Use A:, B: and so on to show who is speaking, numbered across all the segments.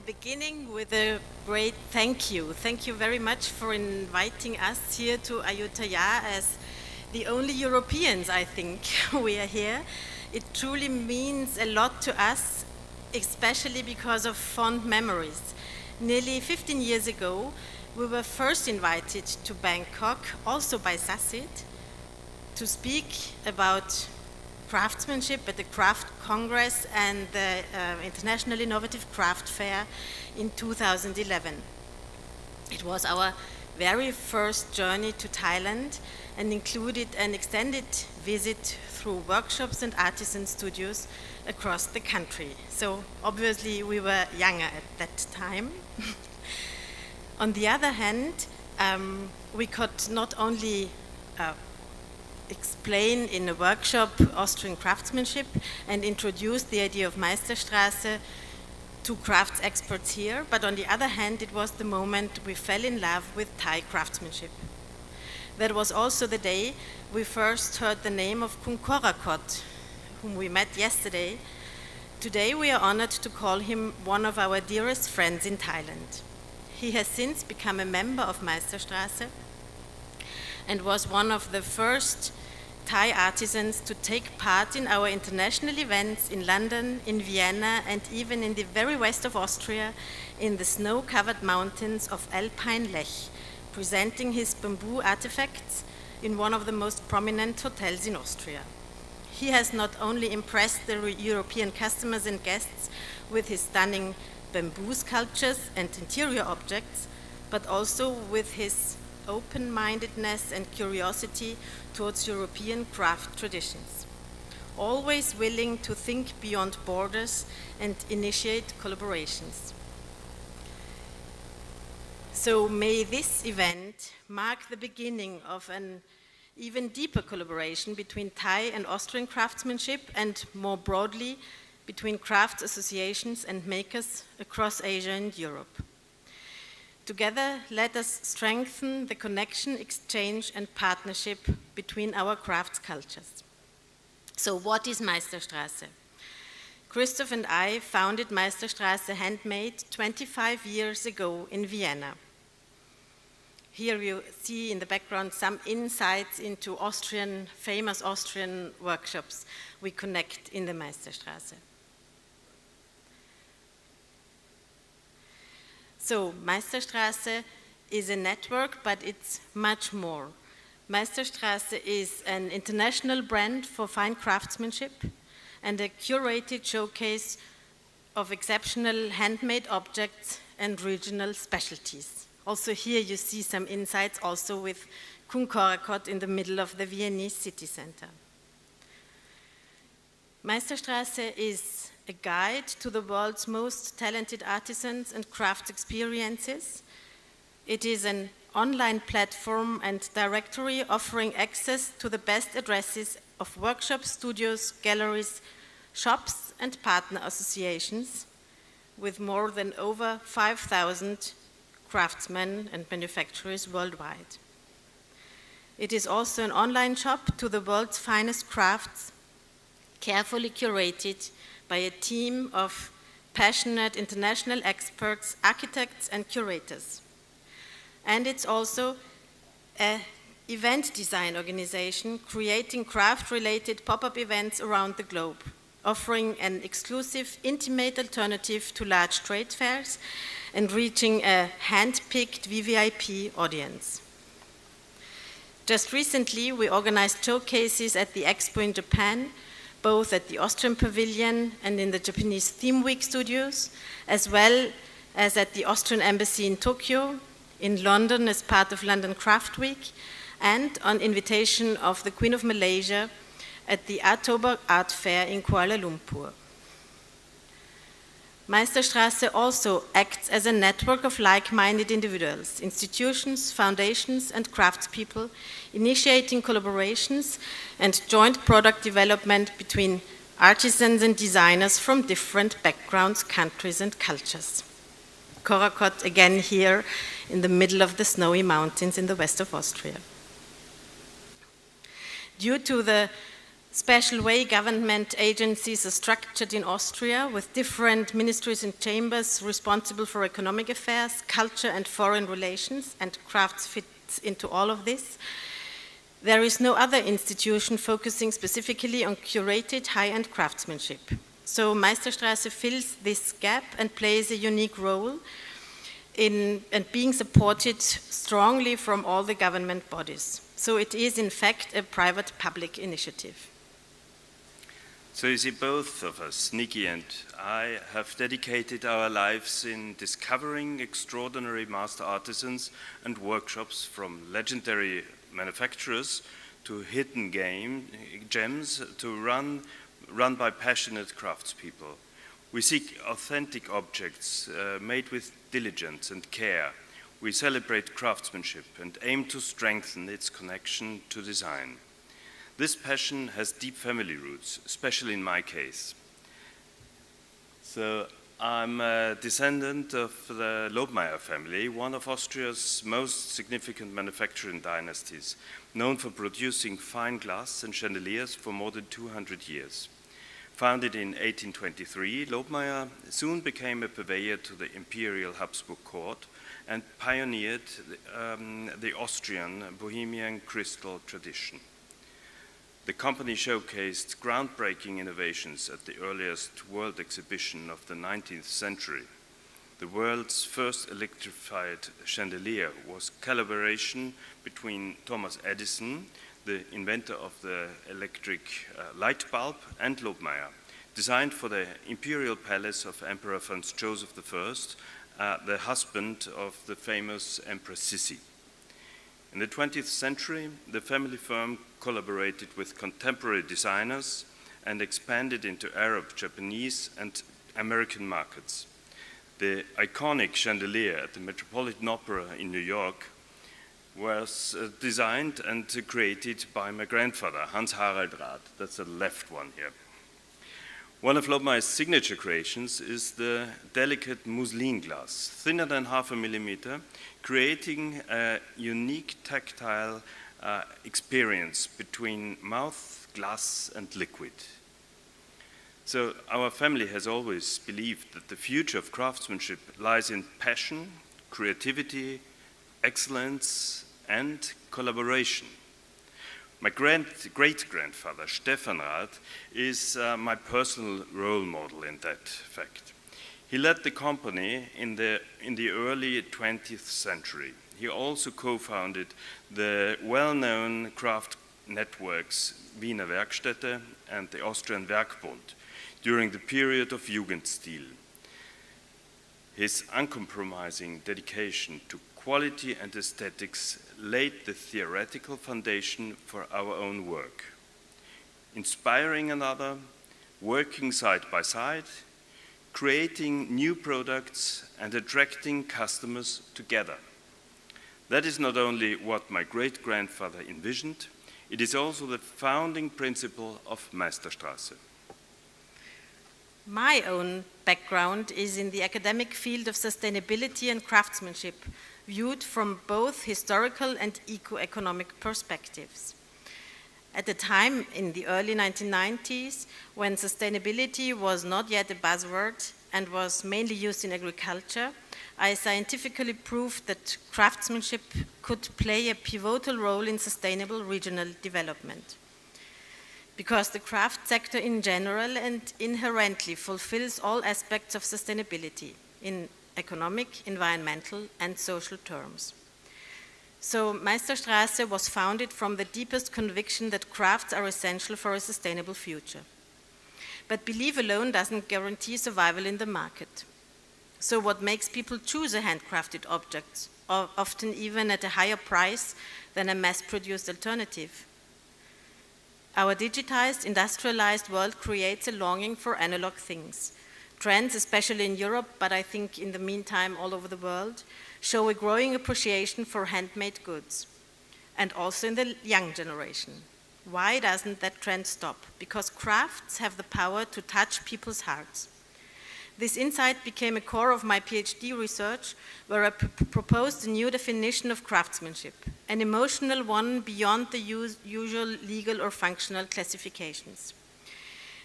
A: beginning with a great thank you. Thank you very much for inviting us here to Ayutthaya as the only Europeans, I think, we are here. It truly means a lot to us, especially because of fond memories. Nearly 15 years ago, we were first invited to Bangkok, also by SACIT, to speak about craftsmanship at the Craft Congress and the International Innovative Craft Fair in 2011. It was our very first journey to Thailand and included an extended visit through workshops and artisan studios across the country. So obviously we were younger at that time. On the other hand, we could not only explain in a workshop Austrian craftsmanship and introduce the idea of Meisterstrasse to crafts experts here, but on the other hand, it was the moment we fell in love with Thai craftsmanship. That was also the day we first heard the name of Kun Korakot, whom we met yesterday. Today we are honored to call him one of our dearest friends in Thailand. He has since become a member of Meisterstrasse and was one of the first Thai artisans to take part in our international events in London, in Vienna, and even in the very west of Austria, in the snow-covered mountains of Alpine Lech, presenting his bamboo artifacts in one of the most prominent hotels in Austria. He has not only impressed the European customers and guests with his stunning bamboo sculptures and interior objects, but also with his open-mindedness and curiosity towards European craft traditions, always willing to think beyond borders and initiate collaborations. So may this event mark the beginning of an even deeper collaboration between Thai and Austrian craftsmanship and more broadly between crafts associations and makers across Asia and Europe. Together, let us strengthen the connection, exchange, and partnership between our crafts cultures. So what is Meisterstrasse? Christoph and I founded Meisterstrasse Handmade 25 years ago in Vienna. Here you see in the background some insights into famous Austrian workshops we connect in the Meisterstrasse. So Meisterstrasse is a network, but it's much more. Meisterstrasse is an international brand for fine craftsmanship and a curated showcase of exceptional handmade objects and regional specialties. Also here you see some insights also with Kun Korakot in the middle of the Viennese city center. Meisterstrasse is a guide to the world's most talented artisans and craft experiences. It is an online platform and directory offering access to the best addresses of workshops, studios, galleries, shops, and partner associations with more than over 5,000 craftsmen and manufacturers worldwide. It is also an online shop to the world's finest crafts, carefully curated by a team of passionate international experts, architects, and curators. And it's also an event design organization creating craft-related pop-up events around the globe, offering an exclusive, intimate alternative to large trade fairs and reaching a hand-picked VVIP audience. Just recently, we organized showcases at the Expo in Japan, both at the Austrian Pavilion and in the Japanese Theme Week studios, as well as at the Austrian Embassy in Tokyo, in London as part of London Craft Week, and on invitation of the Queen of Malaysia at the October Art Fair in Kuala Lumpur. Meisterstrasse also acts as a network of like-minded individuals, institutions, foundations, and craftspeople, initiating collaborations and joint product development between artisans and designers from different backgrounds, countries, and cultures. Korakot again here in the middle of the snowy mountains in the west of Austria. Due to the special way government agencies are structured in Austria with different ministries and chambers responsible for economic affairs, culture and foreign relations, and crafts fits into all of this. There is no other institution focusing specifically on curated high-end craftsmanship. So Meisterstrasse fills this gap and plays a unique role in being supported strongly from all the government bodies. So it is in fact a private-public initiative.
B: So you see, both of us, Niki and I, have dedicated our lives in discovering extraordinary master artisans and workshops, from legendary manufacturers to hidden gems to run by passionate craftspeople. We seek authentic objects made with diligence and care. We celebrate craftsmanship and aim to strengthen its connection to design. This passion has deep family roots, especially in my case. So I'm a descendant of the Lobmeier family, one of Austria's most significant manufacturing dynasties, known for producing fine glass and chandeliers for more than 200 years. Founded in 1823, Lobmeier soon became a purveyor to the imperial Habsburg court and pioneered the Austrian Bohemian crystal tradition. The company showcased groundbreaking innovations at the earliest world exhibition of the 19th century. The world's first electrified chandelier was collaboration between Thomas Edison, the inventor of the electric light bulb, and Lobmeier, designed for the imperial palace of Emperor Franz Joseph I, the husband of the famous Empress Sissi. In the 20th century, the family firm collaborated with contemporary designers and expanded into Arab, Japanese, and American markets. The iconic chandelier at the Metropolitan Opera in New York was designed and created by my grandfather, Hans Harald Rath. That's the left one here. One of Lobmeier's signature creations is the delicate muslin glass, thinner than 0.5 millimeter, creating a unique tactile experience between mouth, glass, and liquid. So our family has always believed that the future of craftsmanship lies in passion, creativity, excellence, and collaboration. My great-grandfather, Stefan Rath, is my personal role model in that fact. He led the company in the early 20th century. He also co-founded the well-known craft networks Wiener Werkstätte and the Austrian Werkbund during the period of Jugendstil. His uncompromising dedication to quality and aesthetics laid the theoretical foundation for our own work. Inspiring another, working side by side, creating new products and attracting customers together. That is not only what my great-grandfather envisioned, it is also the founding principle of Meisterstrasse.
A: My own background is in the academic field of sustainability and craftsmanship, viewed from both historical and eco-economic perspectives. At the time, in the early 1990s, when sustainability was not yet a buzzword and was mainly used in agriculture, I scientifically proved that craftsmanship could play a pivotal role in sustainable regional development. Because the craft sector in general and inherently fulfills all aspects of sustainability in economic, environmental, and social terms. So Meisterstrasse was founded from the deepest conviction that crafts are essential for a sustainable future. But belief alone doesn't guarantee survival in the market. So what makes people choose a handcrafted object, often even at a higher price than a mass-produced alternative? Our digitized, industrialized world creates a longing for analog things. Trends, especially in Europe, but I think in the meantime all over the world, show a growing appreciation for handmade goods, and also in the young generation. Why doesn't that trend stop? Because crafts have the power to touch people's hearts. This insight became a core of my PhD research, where I proposed a new definition of craftsmanship, an emotional one beyond the usual legal or functional classifications.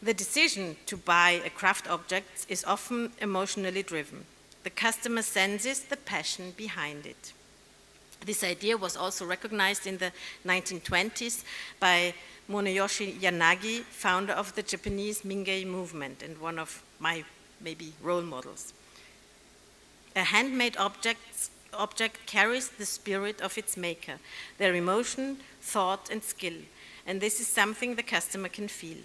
A: The decision to buy a craft object is often emotionally driven. The customer senses the passion behind it. This idea was also recognized in the 1920s by Muneyoshi Yanagi, founder of the Japanese Mingei movement and one of my maybe role models. A handmade object carries the spirit of its maker, their emotion, thought, and skill, and this is something the customer can feel.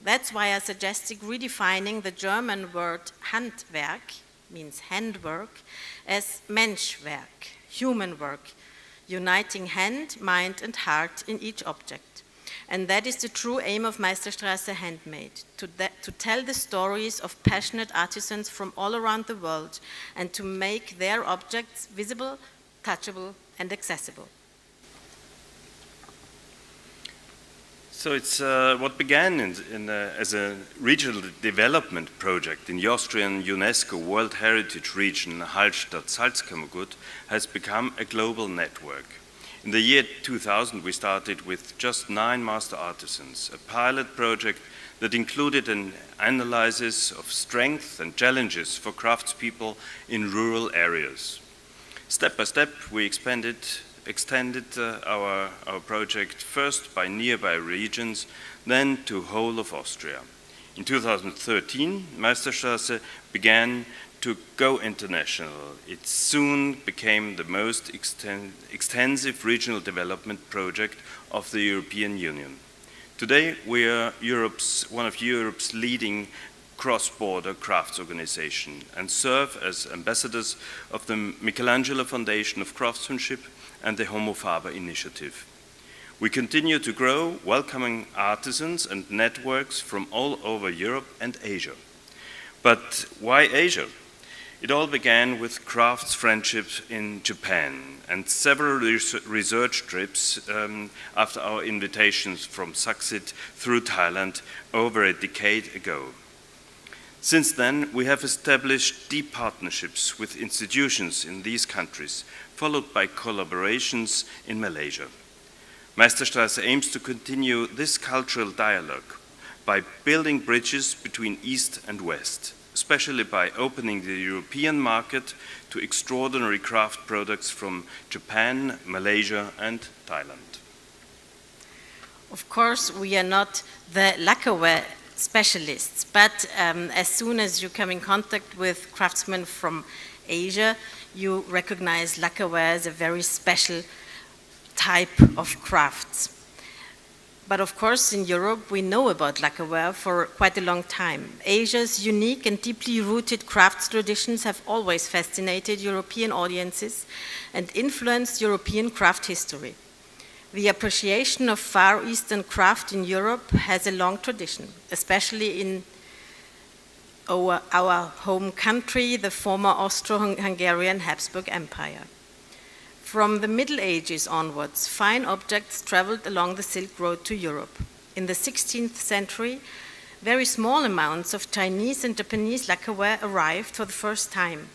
A: That's why I suggested redefining the German word Handwerk, means handwork, as Menschwerk, human work, uniting hand, mind, and heart in each object. And that is the true aim of Meisterstrasse Handmade, to tell the stories of passionate artisans from all around the world and to make their objects visible, touchable, and accessible.
B: So it's what began as a regional development project in the Austrian UNESCO World Heritage Region, Hallstatt-Salzkammergut, has become a global network. In the year 2000, we started with just 9 master artisans, a pilot project that included an analysis of strengths and challenges for craftspeople in rural areas. Step by step, we extended our project first by nearby regions, then to whole of Austria. In 2013, Meisterstrasse began to go international. It soon became the most extensive regional development project of the European Union. Today, we are one of Europe's leading cross-border crafts organization and serve as ambassadors of the Michelangelo Foundation of Craftsmanship and the Homo Faber initiative. We continue to grow, welcoming artisans and networks from all over Europe and Asia. But why Asia? It all began with crafts friendships in Japan and several research trips after our invitations from SACIT through Thailand over a decade ago. Since then, we have established deep partnerships with institutions in these countries, followed by collaborations in Malaysia. Meisterstrasse aims to continue this cultural dialogue by building bridges between East and West, especially by opening the European market to extraordinary craft products from Japan, Malaysia, and Thailand.
A: Of course, we are not the lacquerware specialists, but as soon as you come in contact with craftsmen from Asia, you recognize lacquerware as a very special type of crafts. But of course, in Europe, we know about lacquerware for quite a long time. Asia's unique and deeply rooted crafts traditions have always fascinated European audiences and influenced European craft history. The appreciation of Far Eastern craft in Europe has a long tradition, especially in our home country, the former Austro-Hungarian Habsburg Empire. From the Middle Ages onwards, fine objects traveled along the Silk Road to Europe. In the 16th century, very small amounts of Chinese and Japanese lacquerware arrived for the first time,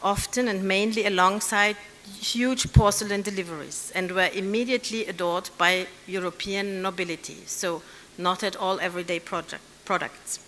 A: often and mainly alongside huge porcelain deliveries, and were immediately adored by European nobility, so not at all everyday products.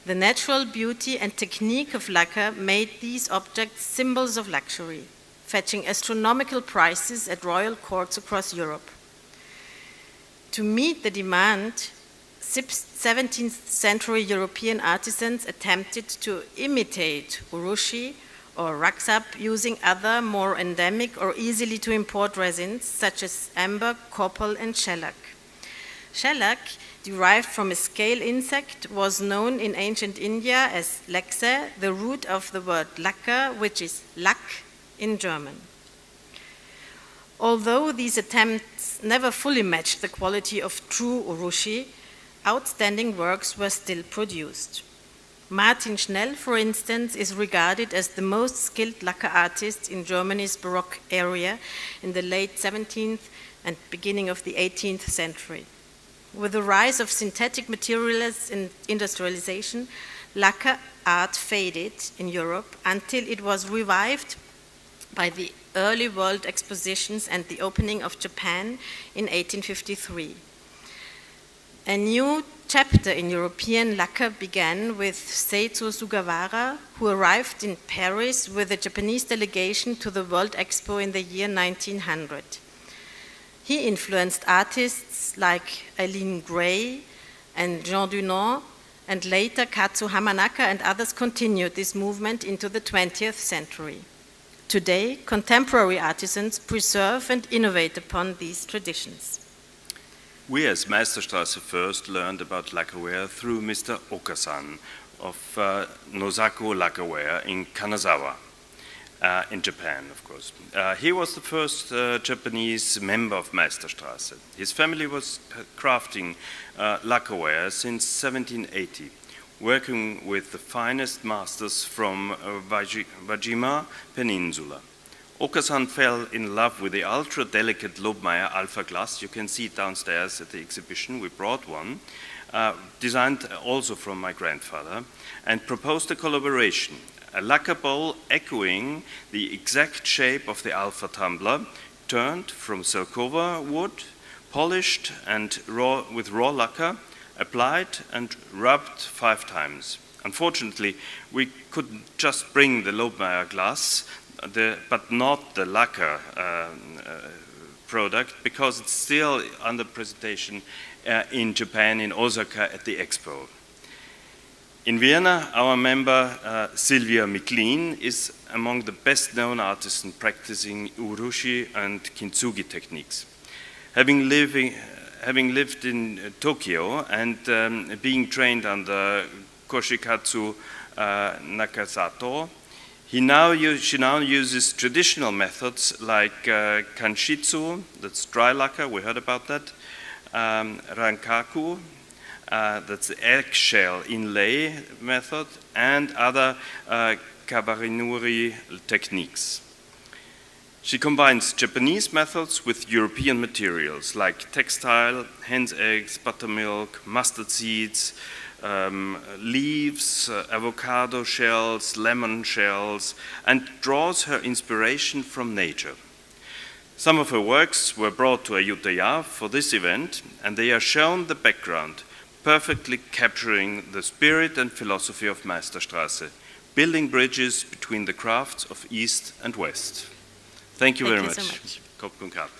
A: The natural beauty and technique of lacquer made these objects symbols of luxury, fetching astronomical prices at royal courts across Europe. To meet the demand, 17th century European artisans attempted to imitate urushi or raksap using other more endemic or easily to import resins such as amber, copal, and shellac. Shellac, derived from a scale insect, was known in ancient India as lekse, the root of the word lacquer, which is lack in German. Although these attempts never fully matched the quality of true urushi, outstanding works were still produced. Martin Schnell, for instance, is regarded as the most skilled lacquer artist in Germany's Baroque area in the late 17th and beginning of the 18th century. With the rise of synthetic materials and industrialization, lacquer art faded in Europe until it was revived by the early world expositions and the opening of Japan in 1853. A new chapter in European lacquer began with Seizo Sugawara, who arrived in Paris with a Japanese delegation to the World Expo in the year 1900. He influenced artists like Eileen Gray and Jean Dunant, and later Katsu Hamanaka and others continued this movement into the 20th century. Today, contemporary artisans preserve and innovate upon these traditions.
B: We as Meisterstrasse first learned about lacquerware through Mr. Okasan of Nozaku Lacquerware in Kanazawa, in Japan, of course. He was the first Japanese member of Meisterstrasse. His family was crafting lacquerware since 1780, working with the finest masters from Wajima Peninsula. Okasan fell in love with the ultra-delicate Lobmeier Alpha glass. You can see it downstairs at the exhibition. We brought one, designed also from my grandfather, and proposed a collaboration, a lacquer bowl echoing the exact shape of the Alpha tumbler, turned from Selkova wood, polished and with raw lacquer, applied and rubbed 5 times. Unfortunately, we couldn't just bring the Lobmeier glass, but not the lacquer product, because it's still under presentation in Japan, in Osaka, at the Expo. In Vienna, our member Sylvia McLean is among the best-known artisans practicing urushi and kintsugi techniques. Having lived in Tokyo and being trained under Koshikatsu Nakasato, she now uses traditional methods like kanshitsu, that's dry lacquer, we heard about that, rankaku, that's the eggshell inlay method, and other kabarinuri techniques. She combines Japanese methods with European materials like textile, hen's eggs, buttermilk, mustard seeds, leaves, avocado shells, lemon shells, and draws her inspiration from nature. Some of her works were brought to Ayutthaya for this event, and they are shown the background, perfectly capturing the spirit and philosophy of Meisterstrasse, building bridges between the crafts of East and West. Thank you very much.
A: So much.
B: Khop kun kap.